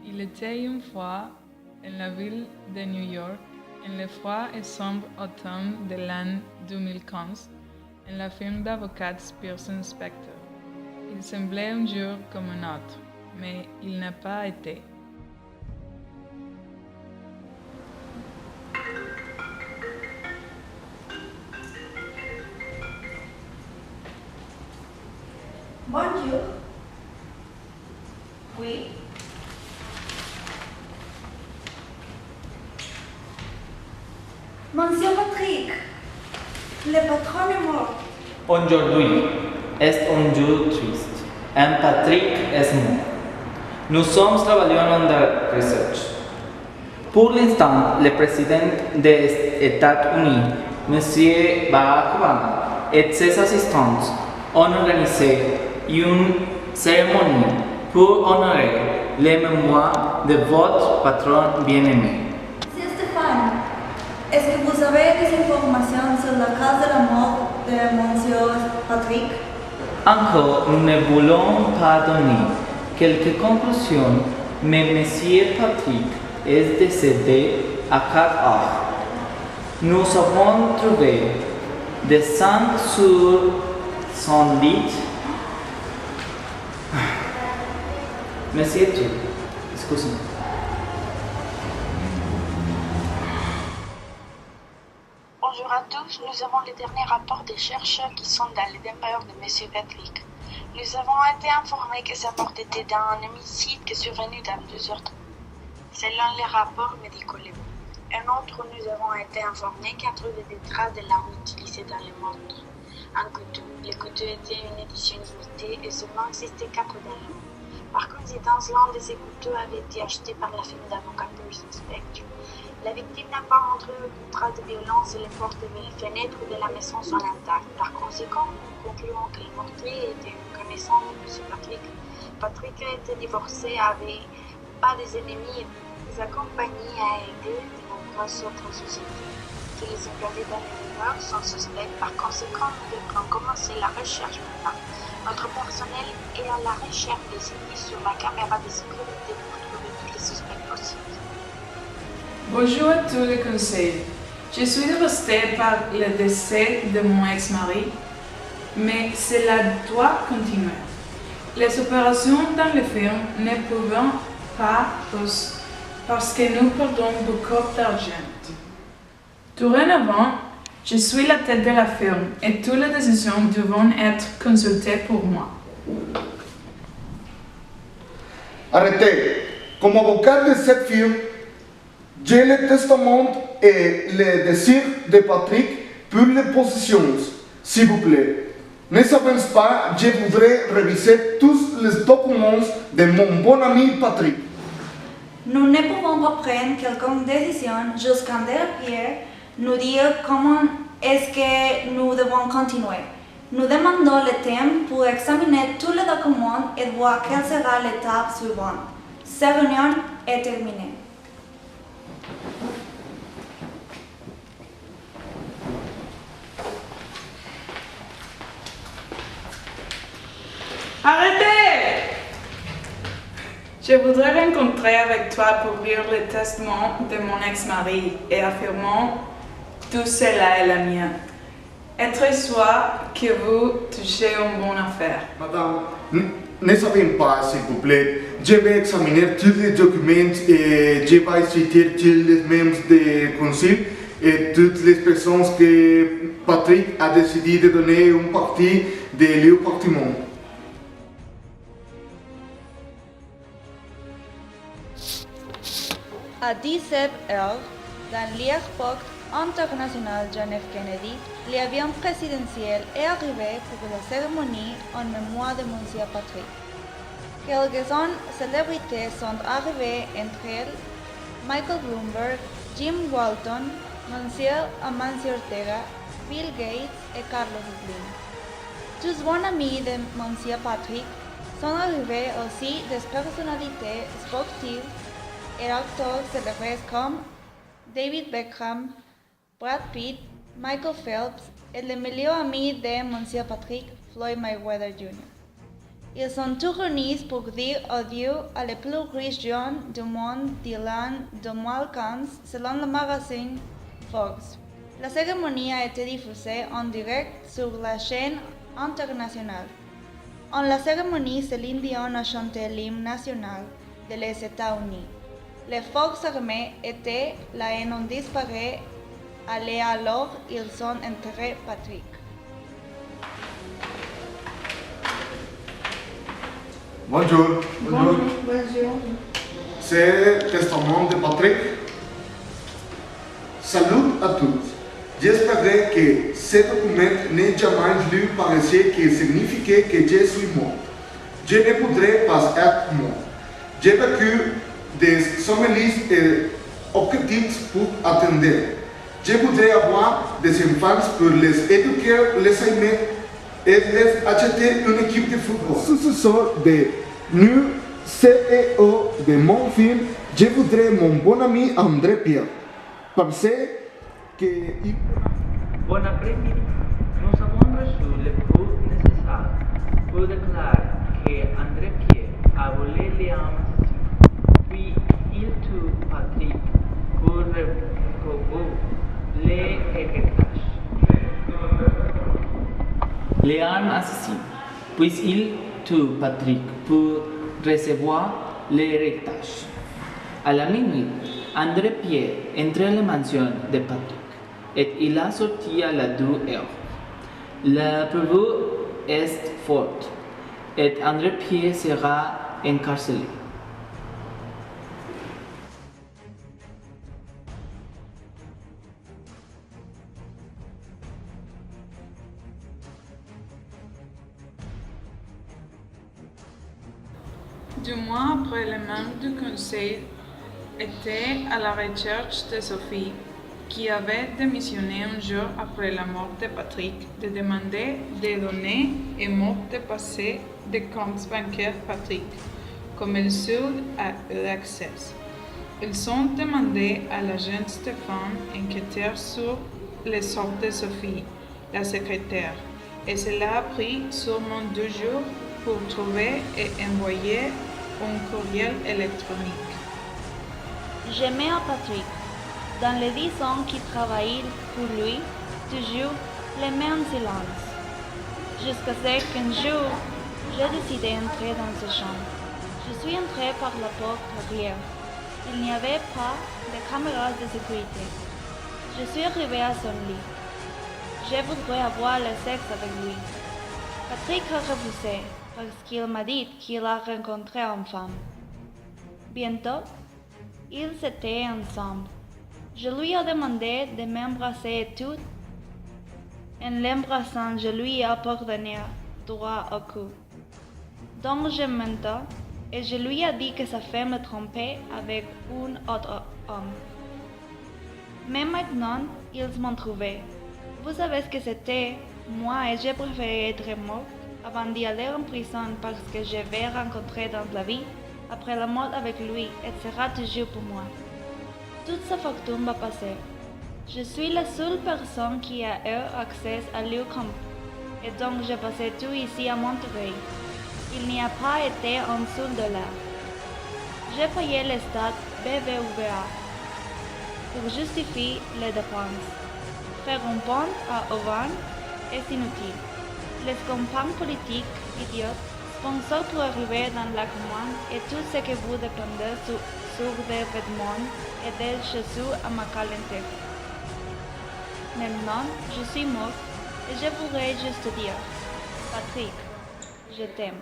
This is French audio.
Il était une fois, en la ville de New York, en le froid et sombre automne de l'an 2015, en la firme d'avocats Pearson Spector. Il semblait un jour comme un autre, mais il n'a pas été. Bonjour. Oui. Monsieur Patrick, le patron est mort. Aujourd'hui est un jour triste. Un Patrick est mort. Nous sommes travaillons dans la recherche. Pour l'instant, le président des États-Unis, M. Barack Obama, et ses assistants ont organisé une cérémonie pour honorer les mémoires de votre patron bien-aimé. C'est Stéphane. Est-ce que vous avez des informations sur la cause de la mort de Monsieur Patrick? Encore, nous ne voulons pas donner quelques conclusions, mais M. Patrick est décédé à 4 heures. Nous avons trouvé des sang sur son lit. Monsieur, excusez-moi. Bonjour à tous, nous avons les derniers rapports des chercheurs qui sont dans les demeures de M. Patrick. Nous avons été informés que sa mort était dans un homicide qui est survenu dans 2 heures. Selon les rapports médicaux. Un autre, nous avons été informés qu'à trouvé des traces de l'arme utilisée dans les meurtres. Un couteau. Le couteau était une édition limitée et seulement existait 4 d'elles. Par coïncidence, l'un de ces couteaux avait été acheté par la firme d'avocats Pearson Spector. La victime n'a pas montré aucune trace de violence et les portes et les fenêtres de la maison sont intactes. Par conséquent, nous concluons que le meurtrier était une connaissance de M. Patrick. Patrick était divorcé, avait pas des ennemis. Sa compagnie a aidé de nombreuses autres sociétés. Que les employés dans les demeures sont suspects. Par conséquent, nous devrons commencer la recherche maintenant. Notre personnel est à la recherche des indices sur la caméra de sécurité pour trouver tous les suspects possibles. Bonjour à tous les conseils. Je suis dévastée par le décès de mon ex-mari, mais cela doit continuer. Les opérations dans le film ne peuvent pas parce que nous perdons beaucoup d'argent. Dorénavant, je suis la tête de la firme et toutes les décisions devront être consultées pour moi. Arrêtez. Comme avocat de cette firme, j'ai le testament et le désir de Patrick pour les possessions, s'il vous plaît. Ne savez pas, je voudrais réviser tous les documents de mon bon ami Patrick. Nous ne pouvons pas prendre quelconque décision jusqu'à Pierre nous dire comment est-ce que nous devons continuer. Nous demandons le temps pour examiner tous les documents et voir quelle sera l'étape suivante. Cette réunion est terminée. Arrêtez! Je voudrais rencontrer avec toi pour lire le testament de mon ex-mari et affirmant tout cela est la mienne. Être soit que vous touchez une bonne affaire. Madame, ne savez pas, s'il vous plaît. Je vais examiner tous les documents et je vais citer tous les membres du conseil et toutes les personnes que Patrick a décidé de donner une partie de leur patrimoine. À 17h, dans l'aéroport international John F. Kennedy, l'avion présidentiel est arrivé pour la cérémonie en mémoire de Monsieur Patrick. Quelques célébrités sont arrivées, entre elles Michael Bloomberg, Jim Walton, Monsieur Amancio Ortega, Bill Gates et Carlos Slim. Tous bons amis de Monsieur Patrick sont arrivés aussi des personnalités sportives et acteurs célèbres comme David Beckham, Brad Pitt, Michael Phelps et le meilleur ami de Monsieur Patrick, Floyd Mayweather Jr. Ils sont tous réunis pour dire adieu à les plus riches gens du monde d'Irlande de Moilcans selon le magazine Forbes. La cérémonie a été diffusée en direct sur la chaîne internationale. En la cérémonie, Céline Dion a chanté l'hymne national des États-Unis. Les forces armées étaient là et ont disparu. Allez alors, ils ont enterré Patrick. Bonjour. Bonjour. C'est le testament de Patrick. Salut à tous. J'espère que ce document n'est jamais lu paraissait que signifiait que je suis mort. Je ne voudrais pas être mort. J'ai vécu des sommeils et objectifs pour atteindre. Je voudrais avoir des enfants pour les éduquer, les aimer et les acheter une équipe de football. Successeur de nu CEO de mon film, je voudrais mon bon ami André Pierre. Parce que Bon après-midi. Nous avons reçu les preuves nécessaires pour déclarer qu'André Pierre a volé les armes assassines, puis il tue Patrick pour recouvrer les héritages. Les armes assassines, puis il tue Patrick pour recevoir l'héritage. À la minuit, André Pierre entre à la maison de Patrick et il a sorti à la 2 heures. La preuve est forte et André Pierre sera incarcéré. Du mois après, les membres du conseil étaient à la recherche de Sophie, qui avait démissionné un jour après la mort de Patrick, de demander des données et mots de passé des comptes bancaires Patrick, comme le seul a eu accès. Ils ont demandé à l'agent Stéphane enquêter sur les sortes de Sophie, la secrétaire, et cela a pris seulement 2 jours pour trouver et envoyer un courriel électronique. J'aimais à Patrick. Dans les 10 ans qu'il travaillait pour lui, toujours les mêmes silences. Jusqu'à ce qu'un jour, j'ai décidé d'entrer dans sa chambre. Je suis entré par la porte arrière. Il n'y avait pas de caméras de sécurité. Je suis arrivé à son lit. Je voudrais avoir le sexe avec lui. Patrick a refusé parce qu'il m'a dit qu'il a rencontré une femme. Bientôt, ils étaient ensemble. Je lui ai demandé de m'embrasser et tout. En l'embrassant, je lui ai pardonné droit au cou. Donc je mentais et je lui ai dit que sa femme me trompait avec un autre homme. Mais maintenant, ils m'ont trouvé. Vous savez ce que c'était? Moi et j'ai préféré être mort avant d'y aller en prison parce que je vais rencontrer dans la vie. Après la mort avec lui, elle sera toujours pour moi. Toute sa fortune va passer. Je suis la seule personne qui a eu accès à leur compte. Et donc j'ai passé tout ici à Monterrey. Il n'y a pas été un seul dollar. J'ai payé le stade BBVA pour justifier les dépenses. Faire un pont à Oran est inutile. Les campagnes politiques idiotes, sponsors pour arriver dans la commande et tout ce que vous dépendez sur des vêtements et des chaussures à ma calente. Maintenant, je suis morte et je voudrais juste dire, Patrick, je t'aime.